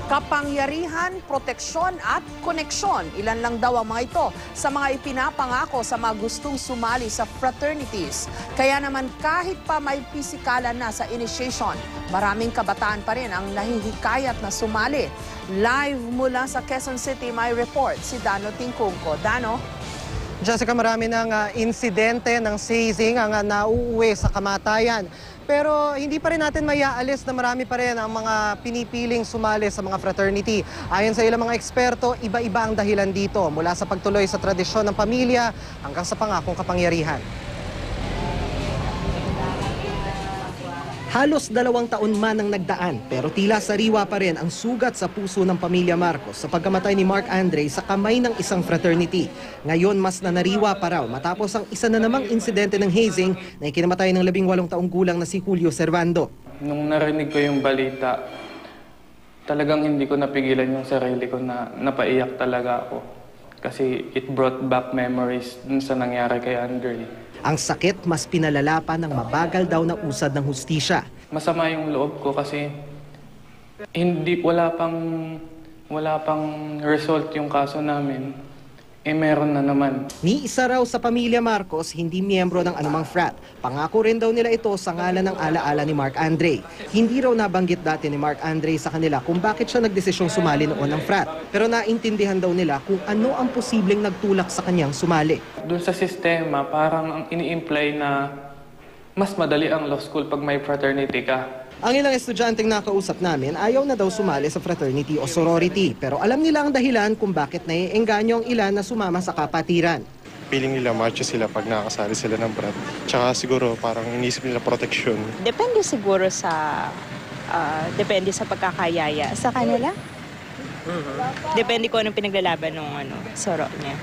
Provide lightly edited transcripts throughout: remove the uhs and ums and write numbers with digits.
Kapangyarihan, proteksyon at koneksyon. Ilan lang daw ang mga ito sa mga ipinapangako sa mga gustong sumali sa fraternities. Kaya naman kahit pa may pisikalan na sa initiation, maraming kabataan pa rin ang nahihikayat na sumali. Live mula sa Quezon City, may report si Dano Tingkungko. Dano? Jessica, marami ng insidente ng hazing ang nauuwi sa kamatayan. Pero hindi pa rin natin maiaalis na marami pa rin ang mga pinipiling sumali sa mga fraternity. Ayon sa ilang mga eksperto, iba-iba ang dahilan dito, mula sa pagtuloy sa tradisyon ng pamilya hanggang sa pangakong kapangyarihan. Halos 2 taon man ang nagdaan, pero tila sariwa pa rin ang sugat sa puso ng pamilya Marcos sa pagkamatay ni Mark Andre sa kamay ng isang fraternity. Ngayon mas nanariwa pa raw matapos ang isa na namang insidente ng hazing na ikinamatay ng 18 taong gulang na si Julio Servando. Nung narinig ko yung balita, talagang hindi ko napigilan yung sarili ko na napaiyak talaga ako. Kasi it brought back memories dun sa nangyari kay Andre. Ang sakit mas pinalala pa ng mabagal daw na usad ng hustisya. Masama yung loob ko kasi wala pang result yung kaso namin. Meron na naman. Ni isa raw sa pamilya Marcos, hindi miyembro ng anumang frat. Pangako rin daw nila ito sa ngalan ng alaala ni Mark Andre. Hindi raw nabanggit dati ni Mark Andre sa kanila kung bakit siya nagdesisyong sumali noon ng frat. Pero naintindihan daw nila kung ano ang posibleng nagtulak sa kanyang sumali. Doon sa sistema, parang ang ini-imply na mas madali ang law school pag may fraternity ka. Ang ilang estudyanteng nakausap namin ayaw na daw sumali sa fraternity o sorority. Pero alam nila ang dahilan kung bakit naiengganyo ang ilan na sumama sa kapatiran. Feeling nila macho sila pag nakakasali sila ng frat. Tsaka siguro parang inisip nila protection. Depende siguro sa pagkakayaya sa kanila. Depende kung anong pinaglalaban ng soro niya.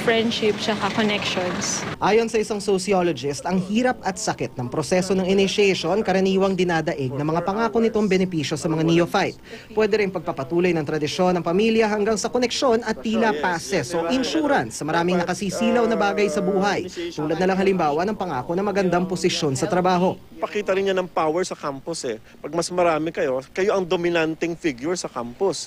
Friendship, tsaka connections. Ayon sa isang sociologist, ang hirap at sakit ng proseso ng initiation karaniwang dinadaig ng mga pangako nitong benepisyo sa mga neophyte. Pwede rin pagpapatuloy ng tradisyon ng pamilya hanggang sa koneksyon at tila passes o insurance sa maraming nakasisilaw na bagay sa buhay. Tulad na lang halimbawa ng pangako na magandang posisyon sa trabaho. Pakita rin niya ng power sa campus eh. Pag mas marami kayo ang dominanting figure sa campus.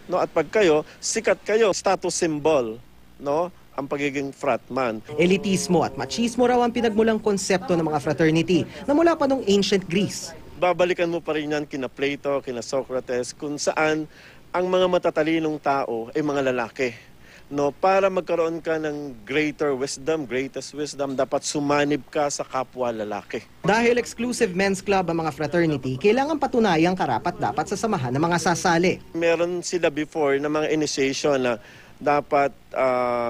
No? At pag sikat kayo, status symbol. No? Ang pagiging fratman. Elitismo at machismo raw ang pinagmulang konsepto ng mga fraternity na mula pa noong ancient Greece. Babalikan mo pa rin yan kina Plato, kina Socrates, kung saan ang mga matatalinong tao ay mga lalaki. No, para magkaroon ka ng greatest wisdom, dapat sumanib ka sa kapwa lalaki. Dahil exclusive men's club ang mga fraternity, kailangan patunayang karapat-dapat sa samahan ng mga sasali. Meron sila before na mga initiation na dapat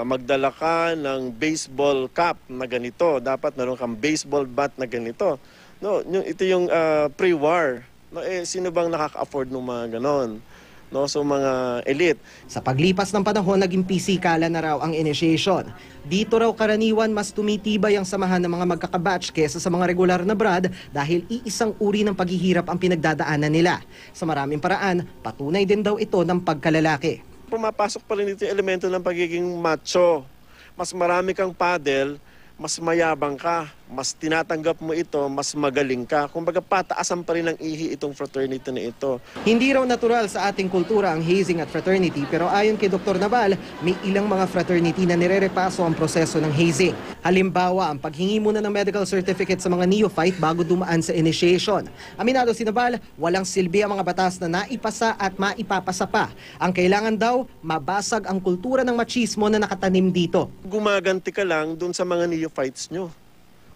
magdala ka ng baseball cap na ganito. Dapat meron kang baseball bat na ganito. No, ito yung pre-war. No, sino bang nakaka-afford ng mga ganon? No, so mga elite. Sa paglipas ng panahon, naging pisikalan na raw ang initiation. Dito raw karaniwan mas tumitibay ang samahan ng mga magkakabatch kesa sa mga regular na brad dahil iisang uri ng paghihirap ang pinagdadaanan nila. Sa maraming paraan, patunay din daw ito ng pagkalalaki. Pumapasok pa rin dito yung elemento ng pagiging macho. Mas marami kang paddle, mas mayabang ka, mas tinatanggap mo ito, mas magaling ka. Kumbaga pataasan pa rin ng ihi itong fraternity na ito. Hindi raw natural sa ating kultura ang hazing at fraternity, pero ayon kay Dr. Naval, may ilang mga fraternity na nirerepaso ang proseso ng hazing. Halimbawa, ang paghingi muna ng medical certificate sa mga neophyte bago dumaan sa initiation. Aminado si Naval, walang silbi ang mga batas na naipasa at maipapasa pa. Ang kailangan daw, mabasag ang kultura ng machismo na nakatanim dito. Gumaganti ka lang dun sa mga neophytes nyo.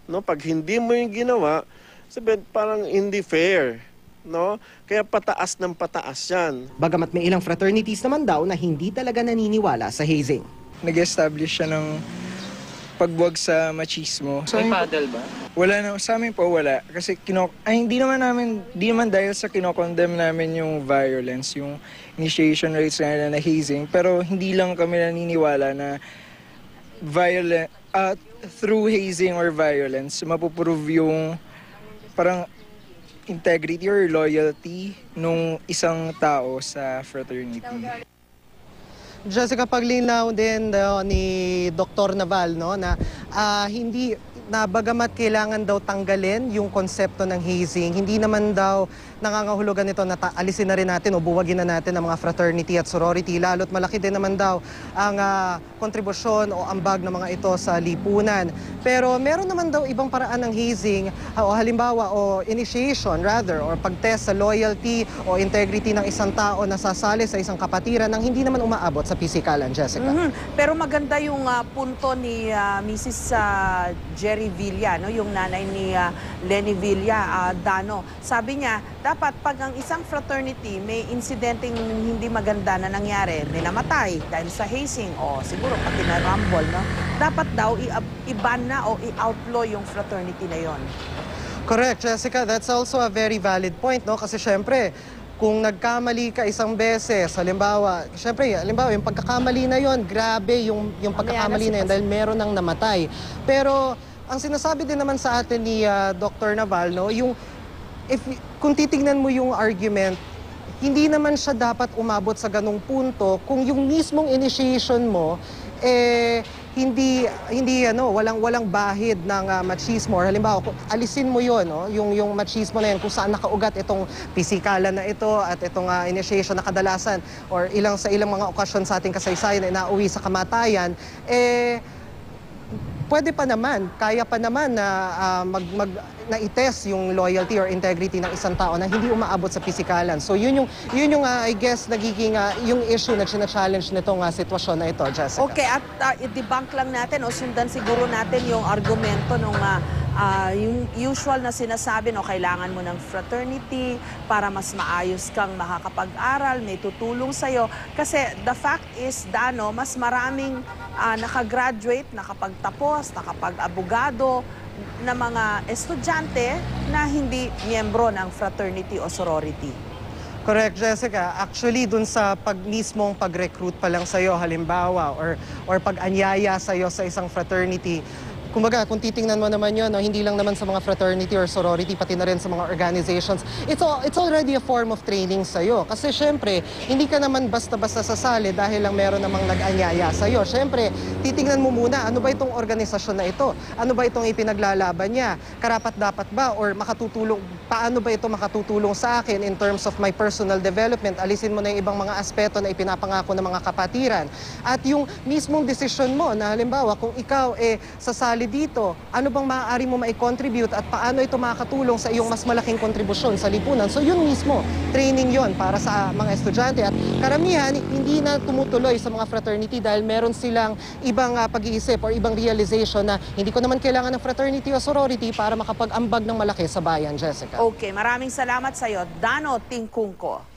No, pag hindi mo yung ginawa, sabihin parang hindi fair, no? Kaya pataas ng pataas 'yan. Bagamat may ilang fraternities naman daw na hindi talaga naniniwala sa hazing. Nag-establish siya ng pagbuwag sa machismo. May paddle ba? Wala na, sa amin po wala kasi hindi naman dahil sa kinokondemn namin yung violence, yung initiation rates na hazing, pero hindi lang kami naniniwala na through hazing or violence, mapuprove yung parang integrity or loyalty nung isang tao sa fraternity. Jessica, paglinaw din ni Dr. Naval, no, na hindi na bagamat kailangan daw tanggalin yung konsepto ng hazing, hindi naman daw nangangahulugan nito na alisin na rin natin o buwagin na natin ang mga fraternity at sorority. Lalo't malaki din naman daw ang kontribusyon o ambag ng mga ito sa lipunan. Pero meron naman daw ibang paraan ng hazing o halimbawa o initiation rather or pagtest sa loyalty o integrity ng isang tao na sasali sa isang kapatiran nang hindi naman umaabot sa pisikalan, Jessica. Pero maganda yung punto ni Mrs. Jerry Villa, no? Yung nanay ni Lenny Villa, Dano. Sabi niya, dapat pag ang isang fraternity may insidenteng hindi maganda na nangyari, may namatay dahil sa hazing o siguro pati na rumble, no? Dapat daw i-ban na o i-outlaw yung fraternity na yon. Correct, Jessica. That's also a very valid point, no? Kasi syempre, kung nagkamali ka isang beses, halimbawa yung pagkakamali na yon, grabe yung pagkakamali na yun dahil meron nang namatay. Pero ang sinasabi din naman sa atin ni Dr. Naval, no, kung titignan mo yung argument, hindi naman siya dapat umabot sa ganung punto kung yung mismong initiation mo hindi walang bahid ng machismo. Or halimbawa, alisin mo 'yon, no, yung machismo na 'yan kung saan nakaugat itong pisikalan na ito at itong initiation na kadalasan or sa ilang mga okasyon sa ating kasaysayan ay nauwi sa kamatayan, pwede pa naman, kaya pa naman na na i-test yung loyalty or integrity ng isang tao na hindi umaabot sa pisikalan. So yun yung I guess nagiging yung issue na challenge nitong sitwasyon na ito, Jessica. Okay, at i-debunk lang natin o sundan siguro natin yung argumento nung yung usual na sinasabi, no, kailangan mo ng fraternity para mas maayos kang makakapag-aral, may tutulong sa'yo. Kasi the fact is, Dano, mas maraming nakagraduate, nakapagtapos, nakapag-abogado na mga estudyante na hindi miyembro ng fraternity o sorority. Correct, Jessica. Actually, dun sa mismong pag-recruit pa lang sa'yo, halimbawa, or pag-anyaya sa'yo sa isang fraternity, kumbaga, kung titingnan mo naman yun, no, hindi lang naman sa mga fraternity or sorority, pati na rin sa mga organizations, it's already a form of training sa'yo. Kasi syempre, hindi ka naman basta-basta sasali dahil lang meron namang nag-anyaya sa'yo. Syempre, titingnan mo muna, ano ba itong organisasyon na ito? Ano ba itong ipinaglalaban niya? Karapat-dapat ba? Or paano ba ito makatutulong sa akin in terms of my personal development? Alisin mo na yung ibang mga aspeto na ipinapangako ng mga kapatiran. At yung mismong desisyon mo na halimbawa, kung ikaw sasali dito, ano bang maaari mo mai-contribute at paano ito makakatulong sa iyong mas malaking kontribusyon sa lipunan. So yun mismo, training yon para sa mga estudyante. At karamihan, hindi na tumutuloy sa mga fraternity dahil meron silang ibang pag-iisip or ibang realization na hindi ko naman kailangan ng fraternity o sorority para makapag-ambag ng malaki sa bayan, Jessica. Okay, maraming salamat sa'yo, Dano Tingkungko.